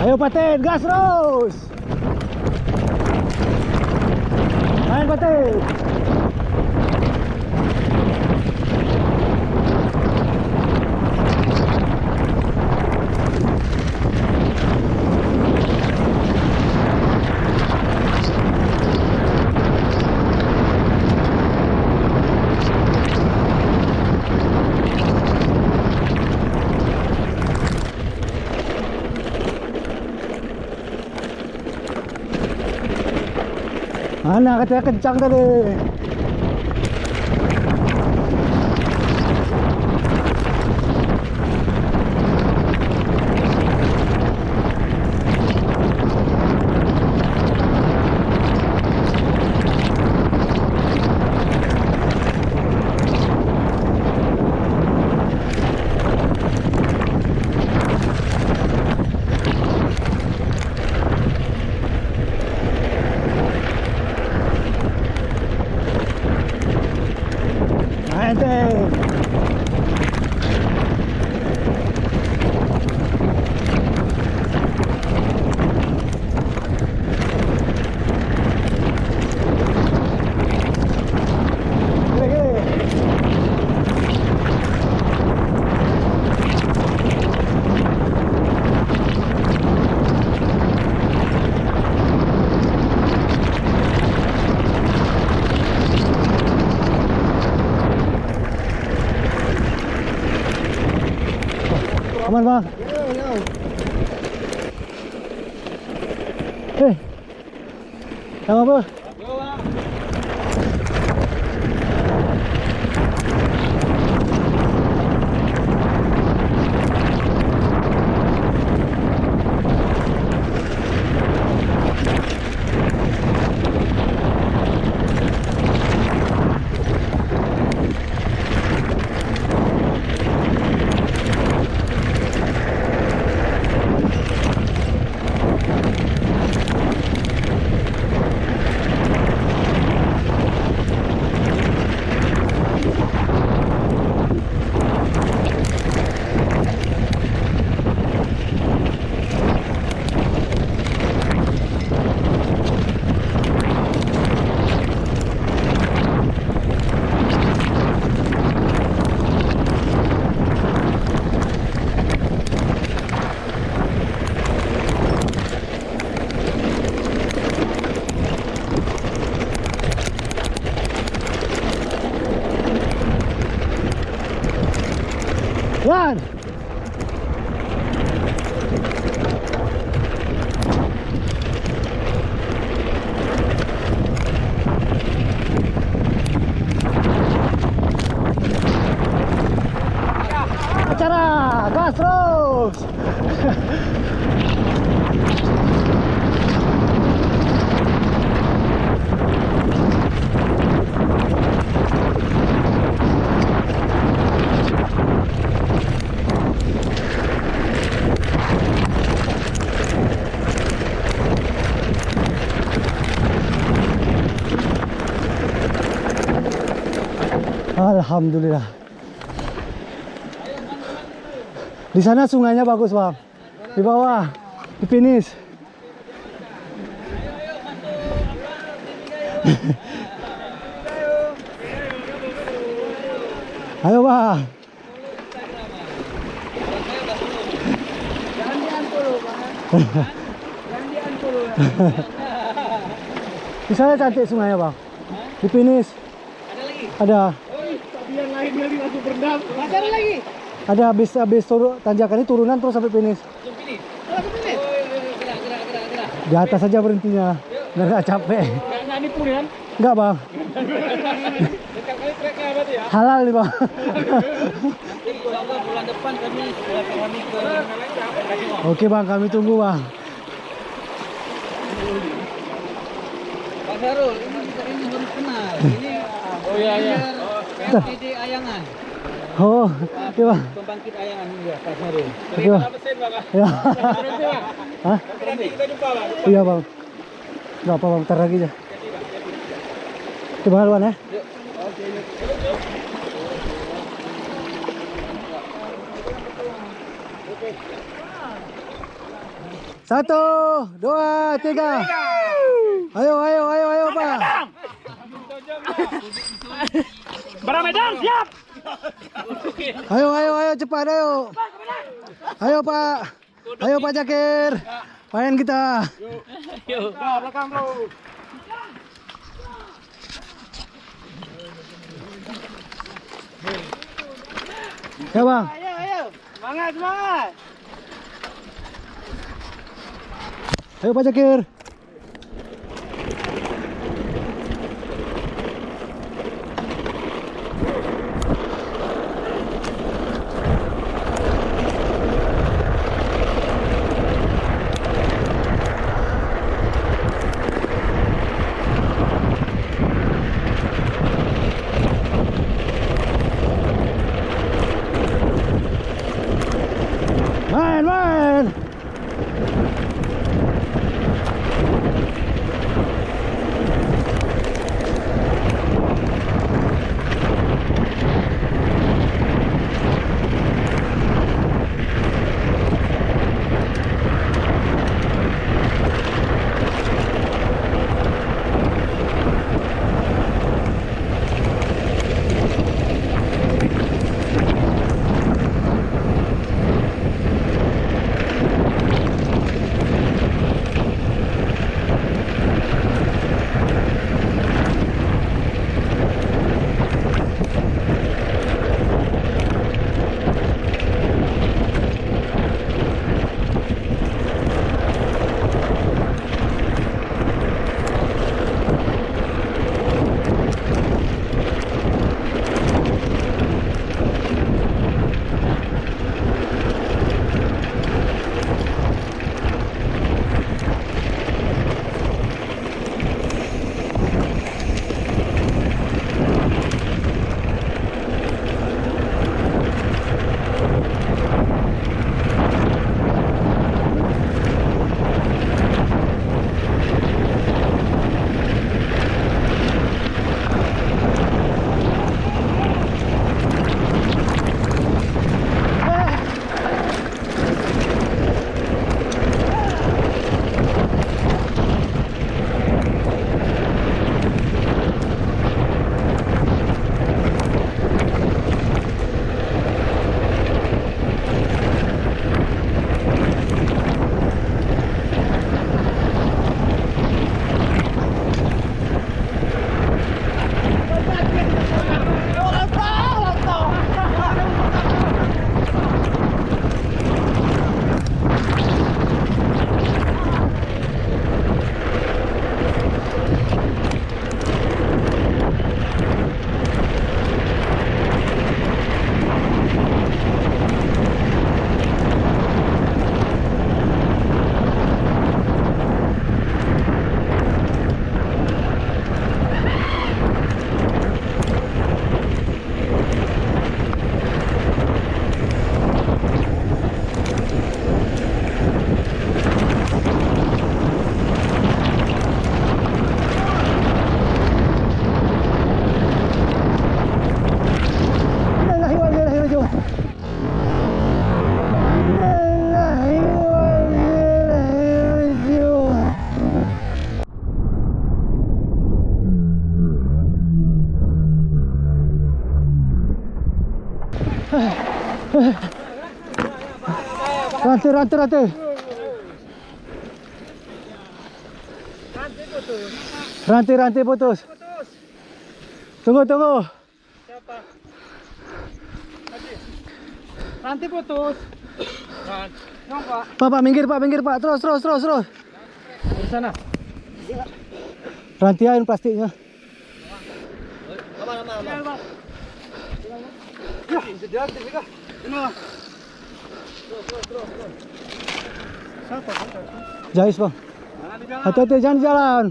Ayo Patin, gas terus. Main Patin. Mana katanya kencang tadi. Aman bang? Sama apa? Yan! Acara gas terus. Alhamdulillah. Di sana sungainya bagus bang. Di bawah, di finish. Ayo bang. Jangan diantul bang. Jangan diantul. Di sana cantik sungainya bang. Di finish. Ada lagi? Ada. Tapi yang lain dia langsung berendam. Masih ada lagi? Ada habis turun tanjakan ini turunan terus sampai finish. Langsung finish. Langsung finish. Gerak. Di atas saja berhentinya. Biar nggak capek. Nggak nipu kan? Enggak bang. Dekat kali treknya berarti ya? Halal nih bang. Nanti bulan depan kami ke Oke bang, kami tunggu bang. Pak Sarul, ini harus kenal. Ini PTD Ayangan. Oh, iya bang. Pembangkit Ayangan juga Pak Sarul. Oke bang. Ya. Hah? Nanti kita jumpa bang. Iya bang. Nggak apa bang, ntar lagi aja. Coba haluan ya. Satu, dua, tiga. Ayo, Pak. Barang Medan siap. Ayo, cepat, ayo. Ayo, Pak. Ayo, Pak Jakir. Main kita. Yuk. Belakang bro. Ya, Bang. Ayo. Semangat. Ayo, Pak Jakir. Main. Rantai. Rantai putus. Tunggu. Siapa? Rantai putus. Nyong, Pak. Pak, minggir Pak. Terus. Di sana. Rantiain plastiknya. Lama. Ya, sudah aktif. Terus. Siapa? Jais, Bang. Hati-hati, jangan jalan.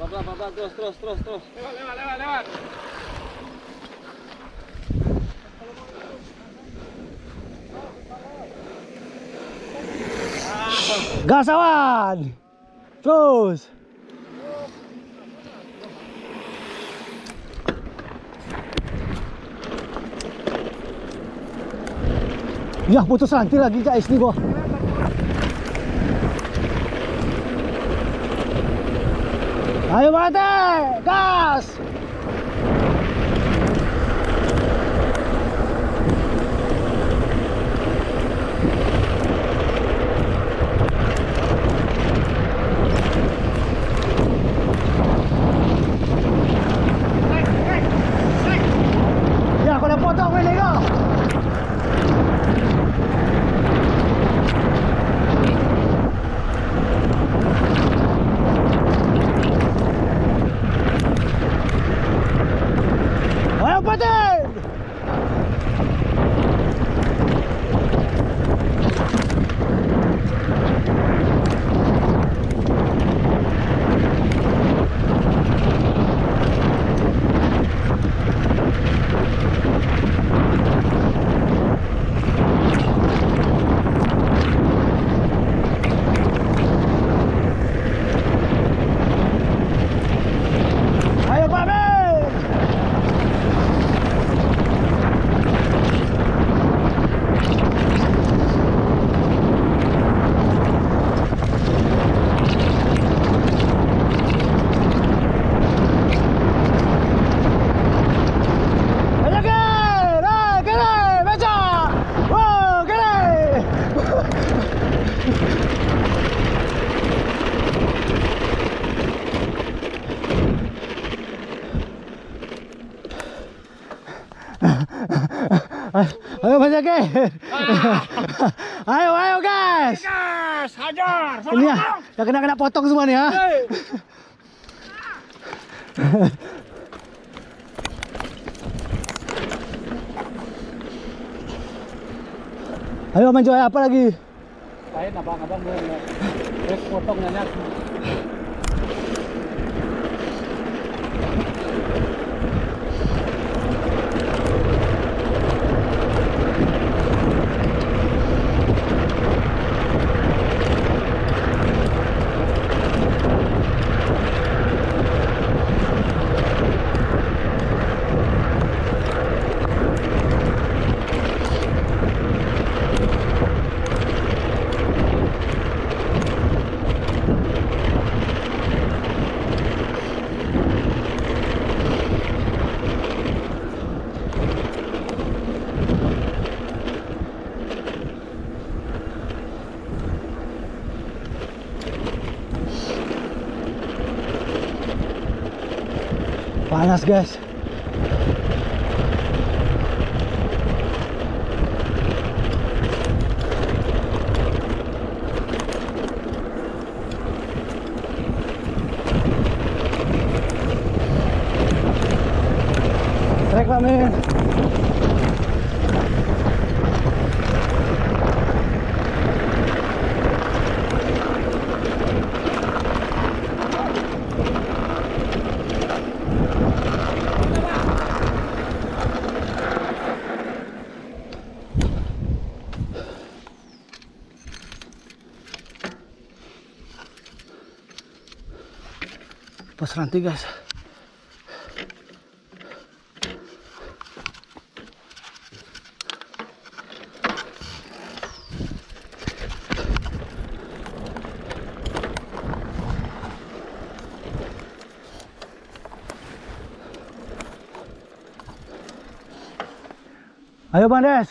Bapak, terus. Lewat. Gasawan. Terus. Ya putus rantai lagi guys nih gua. Ayo mate, gas. Ya, aku dah potong ini kau. Ayo patin. Ayo Pak Ben. Ayo Ger, kiri, baca. Wow, kiri. Ayo baca Ger. Ayo guys. Gas, hajar. Ini ya, yang kena potong semua nih ya. Ayo mencoba apa lagi? Lain abang-abang boleh. Terus potong nanya. Panas guys. Trek Pak Men. Pas rantai guys. Ayo Bang Des.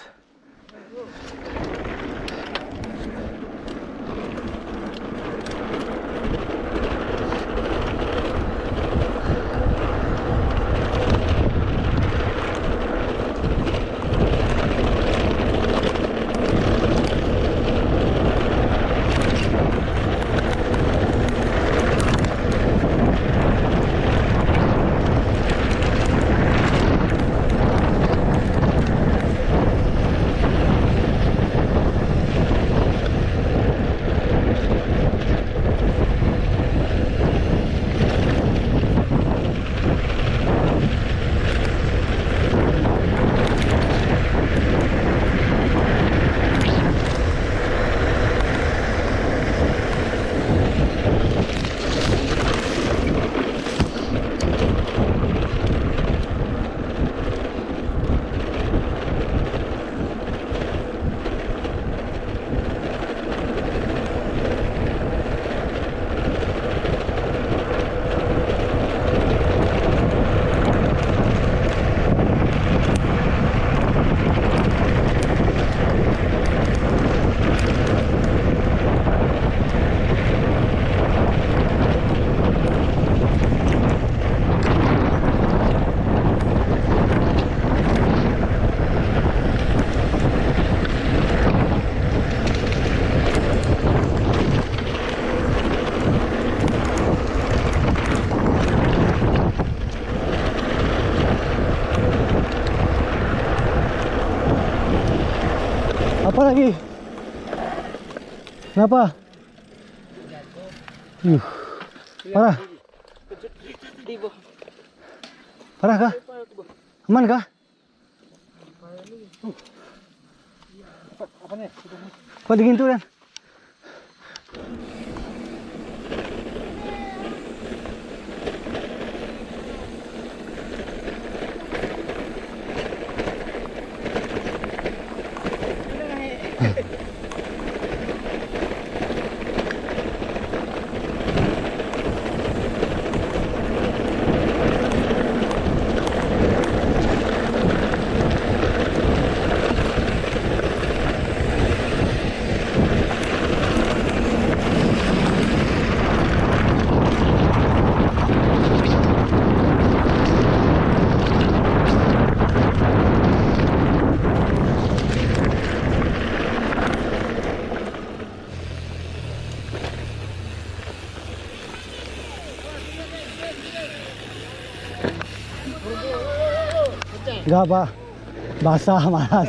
lagi? Kenapa? Parah? Parah kah? Aman kah? Apa nih? Kok dingin tuh kan? Enggak pak, basah malas.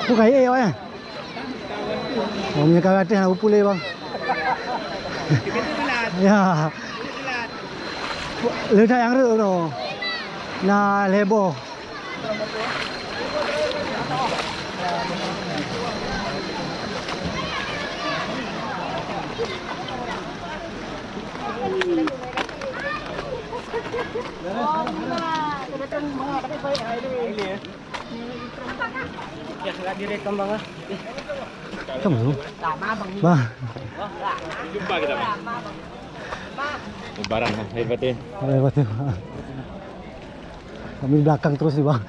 Bukan ya, ya. Oh, punya karat nak pulih bang. Ya. Letak yang ruk tu. Nah, lebo. Kamu? Bang. Jumpa kita, Bang. Barang hebatnya. Hebatnya. Kami di belakang terus nih, Bang.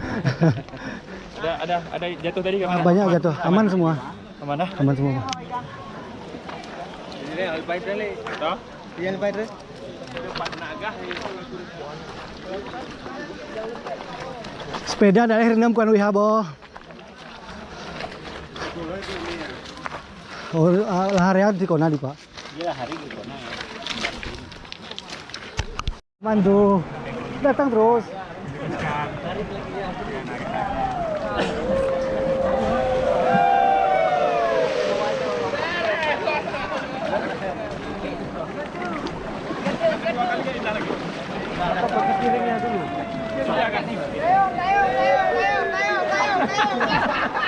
Ada jatuh tadi kemana? Banyak jatuh. Aman semua. Aman dah? Aman semua, Bang. Ini albaid deh. Toh? Iya, albaid deh. Sepeda dari rendam kuan wiha bo. Oh, laharian di kona di Pak. Iya, hari di kona. Mandu. Datang terus.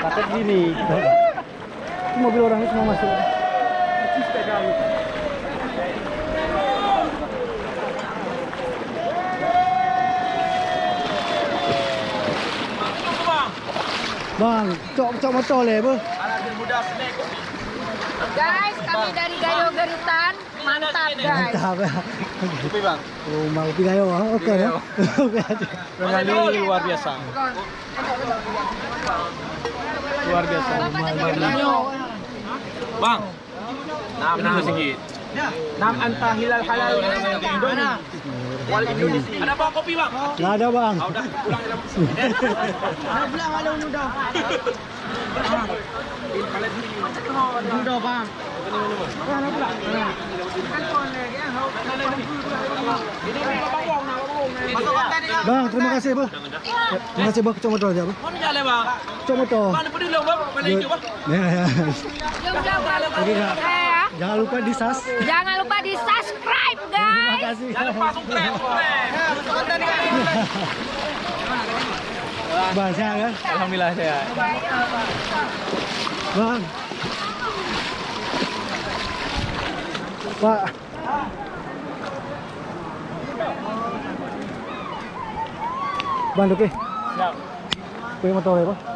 Takut gini. Mobil orang ini semua masuk. Bang, cok motor le, Bu. Guys, kami dari Gayo Geritan, mantap guys. Mantap ya. Kopi, Bang. Oh, mau kopi Gayo. Oke ya. Oke aja. Ini luar biasa. Luar biasa. Bang. Nam sedikit. Nam anta hilal halal Indonesia. Wal Indonesia. Ada bawa kopi, Bang? Enggak ada, Bang. Udah pulang dalam. Pulang ada udah. Udah bang. Bang, terima kasih, Bu. Terima kasih, Bu. Cok motor aja, Bu. Mana jalan, Bang? Cok motor. Mana pergi dulu, Bang? Balik ke, Bang. Ya. Oke, Jangan lupa di subs. jangan lupa di subscribe Terima guys. kasih. Jangan lupa subscribe. Bang, sehat kan? Alhamdulillah sehat. Bang. Pak. Bang, oke. Siap. Punya motor ya, Pak?